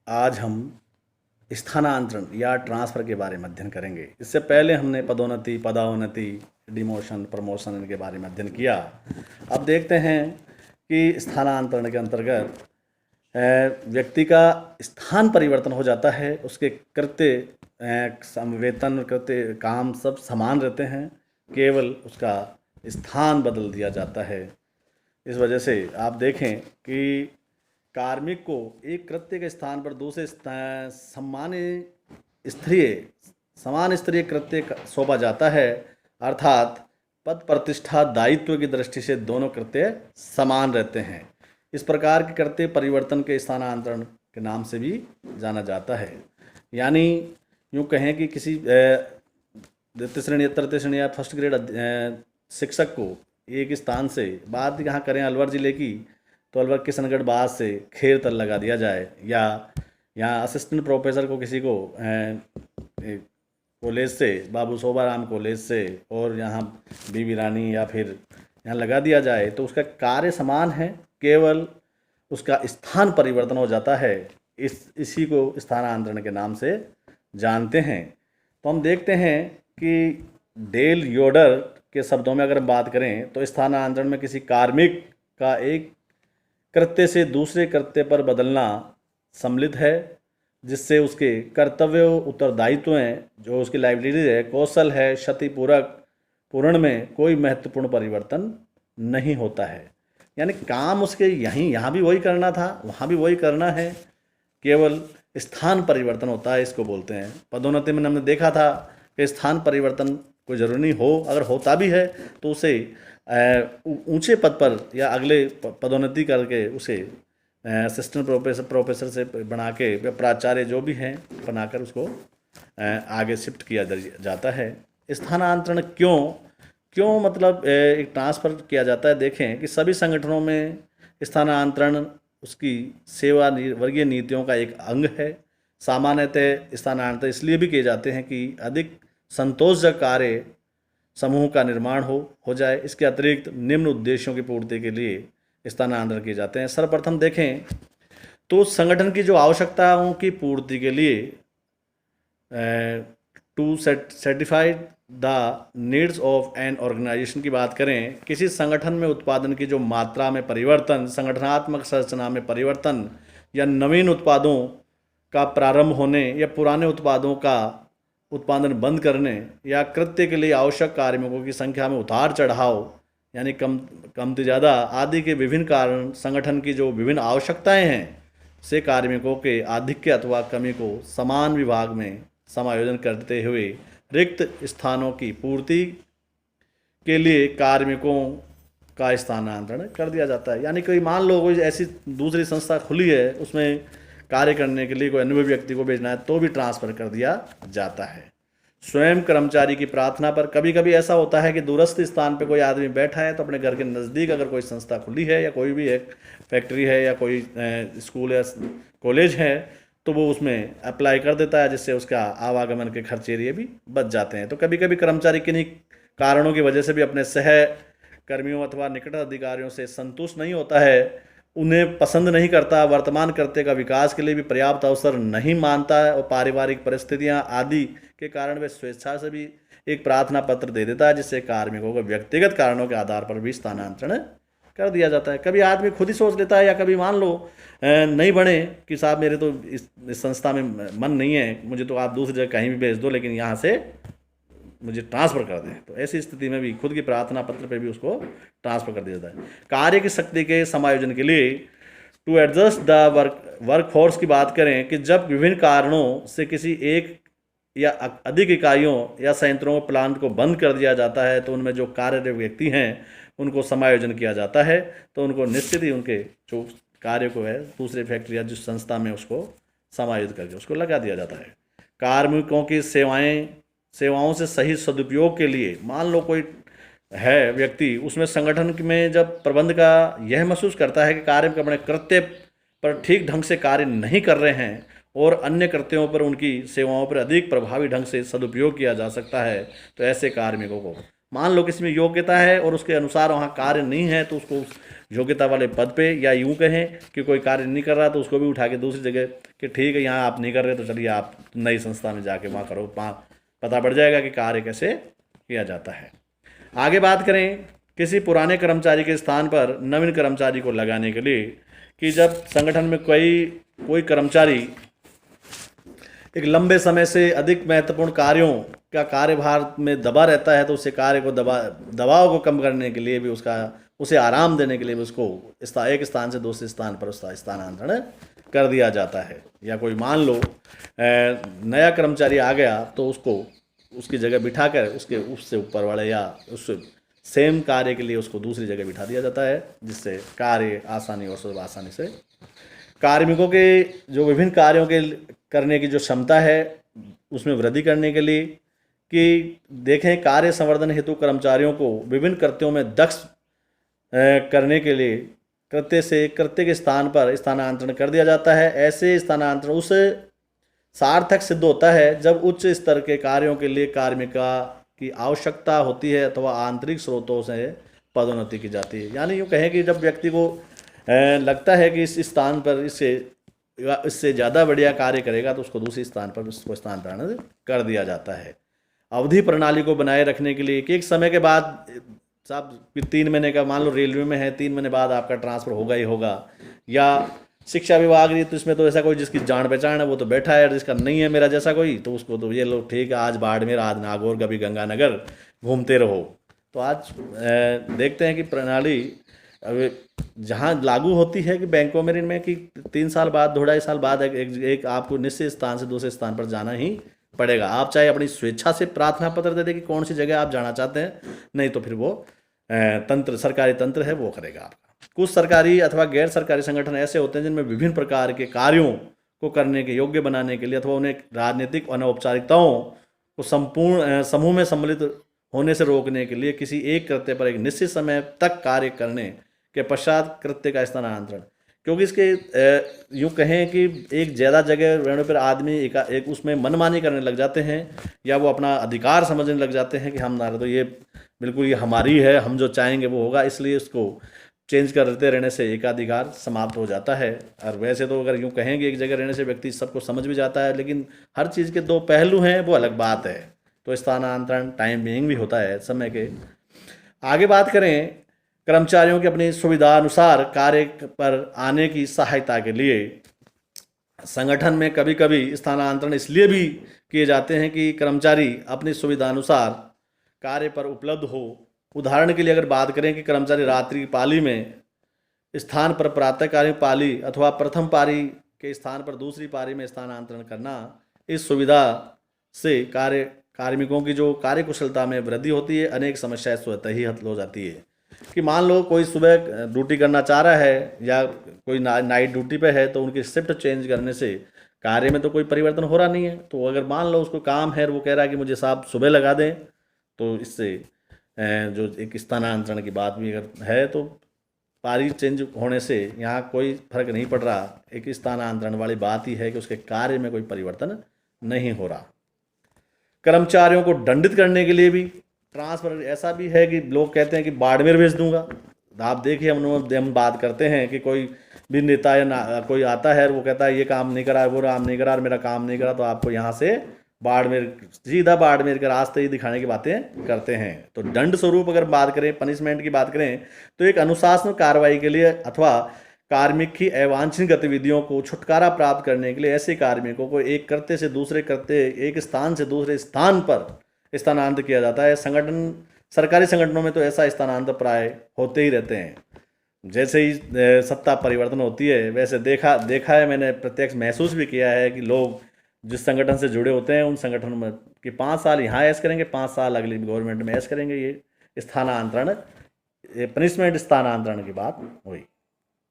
आज हम स्थानांतरण या ट्रांसफ़र के बारे में अध्ययन करेंगे। इससे पहले हमने पदोन्नति, पदावनति, डिमोशन, प्रमोशन इनके बारे में अध्ययन किया। अब देखते हैं कि स्थानांतरण के अंतर्गत व्यक्ति का स्थान परिवर्तन हो जाता है, उसके कृत्य, वेतन, कृत्य, काम सब समान रहते हैं, केवल उसका स्थान बदल दिया जाता है। इस वजह से आप देखें कि कार्मिक को एक कृत्य के स्थान पर दूसरे समान स्तरीय कृत्य सौंपा जाता है, अर्थात पद प्रतिष्ठा दायित्व की दृष्टि से दोनों कृत्य समान रहते हैं। इस प्रकार के कृत्य परिवर्तन के स्थानांतरण के नाम से भी जाना जाता है। यानी यूँ कहें कि किसी द्वितीय श्रेणी, तृतीय श्रेणी या फर्स्ट ग्रेड शिक्षक को एक स्थान से, बात यहाँ करें अलवर ज़िले की, तो अलवर किशनगढ़ बाद से खेर तक लगा दिया जाए, या यहाँ असिस्टेंट प्रोफेसर को किसी को कॉलेज से, बाबू शोभाराम कॉलेज से और यहाँ बीबी रानी या फिर यहाँ लगा दिया जाए, तो उसका कार्य समान है, केवल उसका स्थान परिवर्तन हो जाता है। इसी को स्थानांतरण के नाम से जानते हैं। तो हम देखते हैं कि डेल योडर के शब्दों में अगर हम बात करें तो स्थानांतरण में किसी कार्मिक का एक कृत्य से दूसरे कृत्य पर बदलना सम्मिलित है, जिससे उसके कर्तव्य, उत्तरदायित्व हैं, जो उसकी लाइबिलिटी है, कौशल है, पूर्ण में कोई महत्वपूर्ण परिवर्तन नहीं होता है। यानी काम उसके यहाँ भी वही करना था, वहाँ भी वही करना है, केवल स्थान परिवर्तन होता है, इसको बोलते हैं। पदोन्नति में हमने देखा था कि स्थान परिवर्तन कोई ज़रूरी नहीं हो, अगर होता भी है तो उसे ऊंचे पद पर या अगले पदोन्नति करके उसे असिस्टेंट प्रोफेसर से बना के, प्राचार्य जो भी हैं बनाकर उसको आगे शिफ्ट किया जाता है। स्थानांतरण क्यों मतलब एक ट्रांसफ़र किया जाता है। देखें कि सभी संगठनों में स्थानांतरण उसकी सेवा वर्गीय नीतियों का एक अंग है। सामान्यतः स्थानांतरण इसलिए भी किए जाते हैं कि अधिक संतोषजनक कार्य समूह का निर्माण हो जाए। इसके अतिरिक्त निम्न उद्देश्यों की पूर्ति के लिए स्थानांतरण किए जाते हैं। सर्वप्रथम देखें तो संगठन की जो आवश्यकताओं की पूर्ति के लिए to satisfy the needs of an organisation की बात करें, किसी संगठन में उत्पादन की जो मात्रा में परिवर्तन, संगठनात्मक संरचना में परिवर्तन, या नवीन उत्पादों का प्रारंभ होने, या पुराने उत्पादों का उत्पादन बंद करने, या कृत्य के लिए आवश्यक कार्मिकों की संख्या में उतार चढ़ाव यानी कम ज़्यादा आदि के विभिन्न कारण संगठन की जो विभिन्न आवश्यकताएं हैं से कार्मिकों के आधिक्य अथवा कमी को समान विभाग में समायोजन करते हुए रिक्त स्थानों की पूर्ति के लिए कार्मिकों का स्थानांतरण कर दिया जाता है। यानी कोई मान लो कोई ऐसी दूसरी संस्था खुली है, उसमें कार्य करने के लिए कोई अनुभवी व्यक्ति को भेजना है तो भी ट्रांसफ़र कर दिया जाता है। स्वयं कर्मचारी की प्रार्थना पर कभी कभी ऐसा होता है कि दूरस्थ स्थान पर कोई आदमी बैठा है, तो अपने घर के नज़दीक अगर कोई संस्था खुली है या कोई भी एक फैक्ट्री है या कोई स्कूल या कॉलेज है, तो वो उसमें अप्लाई कर देता है, जिससे उसका आवागमन के खर्चे एरिए भी बच जाते हैं। तो कभी कभी कर्मचारी किन्हीं कारणों की वजह से भी अपने सहकर्मियों अथवा निकट अधिकारियों से संतुष्ट नहीं होता है, उन्हें पसंद नहीं करता, वर्तमान कृत्य का विकास के लिए भी पर्याप्त अवसर नहीं मानता है, और पारिवारिक परिस्थितियां आदि के कारण वे स्वेच्छा से भी एक प्रार्थना पत्र दे देता है, जिससे कार्मिकों को व्यक्तिगत कारणों के आधार पर भी स्थानांतरण कर दिया जाता है। कभी आदमी खुद ही सोच लेता है, या कभी मान लो नहीं बने कि साहब मेरे तो इस संस्था में मन नहीं है, मुझे तो आप दूसरी जगह कहीं भी भेज दो, लेकिन यहाँ से मुझे ट्रांसफ़र कर दें, तो ऐसी स्थिति में भी खुद की प्रार्थना पत्र पे भी उसको ट्रांसफ़र कर दिया जाता है। कार्य की शक्ति के समायोजन के लिए टू एडजस्ट द वर्कफोर्स की बात करें कि जब विभिन्न कारणों से किसी एक या अधिक इकाइयों या संयंत्रों प्लांट को बंद कर दिया जाता है, तो उनमें जो कार्यरत व्यक्ति हैं उनको समायोजन किया जाता है, तो उनको निश्चित ही उनके जो कार्य को है दूसरे फैक्ट्री या जिस संस्था में उसको समायोजित करके उसको लगा दिया जाता है। कार्मिकों की सेवाओं से सही सदुपयोग के लिए मान लो कोई है व्यक्ति, उसमें संगठन में जब प्रबंध का यह महसूस करता है कि कार्मिक अपने कृत्य पर ठीक ढंग से कार्य नहीं कर रहे हैं और अन्य कृत्यों पर उनकी सेवाओं पर अधिक प्रभावी ढंग से सदुपयोग किया जा सकता है, तो ऐसे कार्मिकों को मान लो किसी में योग्यता है और उसके अनुसार वहाँ कार्य नहीं है, तो उसको योग्यता वाले पद पे, या यूँ कहें कि कोई कार्य नहीं कर रहा तो उसको भी उठा के दूसरी जगह कि ठीक है यहाँ आप नहीं कर रहे तो चलिए आप नई संस्था में जाके वहाँ करो, पता पड़ जाएगा कि कार्य कैसे किया जाता है। आगे बात करें किसी पुराने कर्मचारी के स्थान पर नवीन कर्मचारी को लगाने के लिए, कि जब संगठन में कोई कर्मचारी एक लंबे समय से अधिक महत्वपूर्ण कार्यों का कार्यभार में दबा रहता है तो उसे कार्य को दबाव को कम करने के लिए भी उसे आराम देने के लिए भी उसको एक स्थान से दूसरे स्थान पर उसका स्थानांतरण कर दिया जाता है। या कोई मान लो नया कर्मचारी आ गया तो उसको उसकी जगह बिठाकर उससे ऊपर वाले या उससे सेम कार्य के लिए उसको दूसरी जगह बिठा दिया जाता है, जिससे कार्य आसानी से कार्मिकों के जो विभिन्न कार्यों के करने की जो क्षमता है उसमें वृद्धि करने के लिए, कि देखें कार्य संवर्धन हेतु कर्मचारियों को विभिन्न कृत्यों में दक्ष करने के लिए कृत्य से कृत्य के स्थान पर स्थानांतरण कर दिया जाता है। ऐसे स्थानांतरण उस सार्थक सिद्ध होता है जब उच्च स्तर के कार्यों के लिए कार्मिका की आवश्यकता होती है अथवा आंतरिक स्रोतों से पदोन्नति की जाती है। यानी यूँ कहें कि जब व्यक्ति को लगता है कि इस स्थान पर इससे ज़्यादा बढ़िया कार्य करेगा तो उसको दूसरे स्थान पर उसको स्थानांतरण कर दिया जाता है। अवधि प्रणाली को बनाए रखने के लिए कि एक समय के बाद साहब 3 महीने का मान लो रेलवे में है, 3 महीने बाद आपका ट्रांसफ़र होगा ही होगा, या शिक्षा विभाग नहीं तो इसमें तो ऐसा कोई जिसकी जान पहचान है वो तो बैठा है, जिसका नहीं है मेरा जैसा कोई तो उसको तो ये लोग ठीक है आज बाड़मेर आज नागौर कभी गंगानगर घूमते रहो। तो आज देखते हैं कि प्रणाली अब जहाँ लागू होती है कि बैंकों में इनमें कि 3 साल बाद 2.5 साल बाद एक आपको निश्चित स्थान से दूसरे स्थान पर जाना ही पड़ेगा। आप चाहे अपनी स्वेच्छा से प्रार्थना पत्र दे दें कि कौन सी जगह आप जाना चाहते हैं, नहीं तो फिर वो सरकारी तंत्र है वो करेगा आपका। कुछ सरकारी अथवा गैर सरकारी संगठन ऐसे होते हैं जिनमें विभिन्न प्रकार के कार्यों को करने के योग्य बनाने के लिए अथवा उन्हें राजनीतिक अनौपचारिकताओं को संपूर्ण समूह में सम्मिलित होने से रोकने के लिए किसी एक कृत्य पर एक निश्चित समय तक कार्य करने के पश्चात कृत्य का स्थानांतरण, क्योंकि इसके यूँ कहें कि एक ज़्यादा जगह रहने पर आदमी एक उसमें मनमानी करने लग जाते हैं या वो अपना अधिकार समझने लग जाते हैं कि हमारा तो ये बिल्कुल ये हमारी है, हम जो चाहेंगे वो होगा, इसलिए इसको चेंज करते रहने से एकाधिकार समाप्त हो जाता है। और वैसे तो अगर यूँ कहेंगे एक जगह रहने से व्यक्ति सबको समझ भी जाता है, लेकिन हर चीज़ के 2 पहलू हैं वो अलग बात है। तो स्थानांतरण टाइम बीइंग भी होता है समय के। आगे बात करें कर्मचारियों की अपनी सुविधा अनुसार कार्य पर आने की सहायता के लिए संगठन में कभी कभी स्थानांतरण इसलिए भी किए जाते हैं कि कर्मचारी अपनी सुविधा अनुसार कार्य पर उपलब्ध हो। उदाहरण के लिए अगर बात करें कि कर्मचारी रात्रि की पाली में स्थान पर प्रातःकालीन पाली अथवा प्रथम पारी के स्थान पर दूसरी पारी में स्थानांतरण करना, इस सुविधा से कार्मिकों की जो कार्यकुशलता में वृद्धि होती है, अनेक समस्याएं स्वतः ही हल हो जाती है। कि मान लो कोई सुबह ड्यूटी करना चाह रहा है या कोई नाइट ड्यूटी पे है तो उनकी शिफ्ट चेंज करने से कार्य में तो कोई परिवर्तन हो रहा नहीं है। तो अगर मान लो उसको काम है और वो कह रहा है कि मुझे साहब सुबह लगा दें, तो इससे जो एक स्थानांतरण की बात भी अगर है तो पारी चेंज होने से यहाँ कोई फर्क नहीं पड़ रहा। एक स्थानांतरण वाली बात ही है कि उसके कार्य में कोई परिवर्तन नहीं हो रहा। कर्मचारियों को दंडित करने के लिए भी ट्रांसफर ऐसा भी है कि लोग कहते हैं कि बाड़मेर भेज दूंगा। आप देखिए हम बात करते हैं कि कोई भी नेता या कोई आता है और वो कहता है ये काम नहीं करा, वो काम नहीं करा, मेरा काम नहीं करा, तो आपको यहाँ से बाड़मेर सीधा बाड़मेर के रास्ते ही दिखाने की बातें करते हैं। तो दंड स्वरूप अगर बात करें, पनिशमेंट की बात करें, तो एक अनुशासन कार्रवाई के लिए अथवा कार्मिक की अवांछनीय गतिविधियों को छुटकारा प्राप्त करने के लिए ऐसे कार्मिकों को एक कृत्य से दूसरे कृत्य, एक स्थान से दूसरे स्थान पर स्थानांतरण किया जाता है। सरकारी संगठनों में तो ऐसा स्थानांतर प्राय होते ही रहते हैं। जैसे ही सत्ता परिवर्तन होती है वैसे देखा है, मैंने प्रत्यक्ष महसूस भी किया है कि लोग जिस संगठन से जुड़े होते हैं उन संगठनों में कि 5 साल यहाँ ऐश करेंगे, 5 साल अगली गवर्नमेंट में ऐश करेंगे। ये स्थानांतरण, ये पनिशमेंट स्थानांतरण की बात हुई।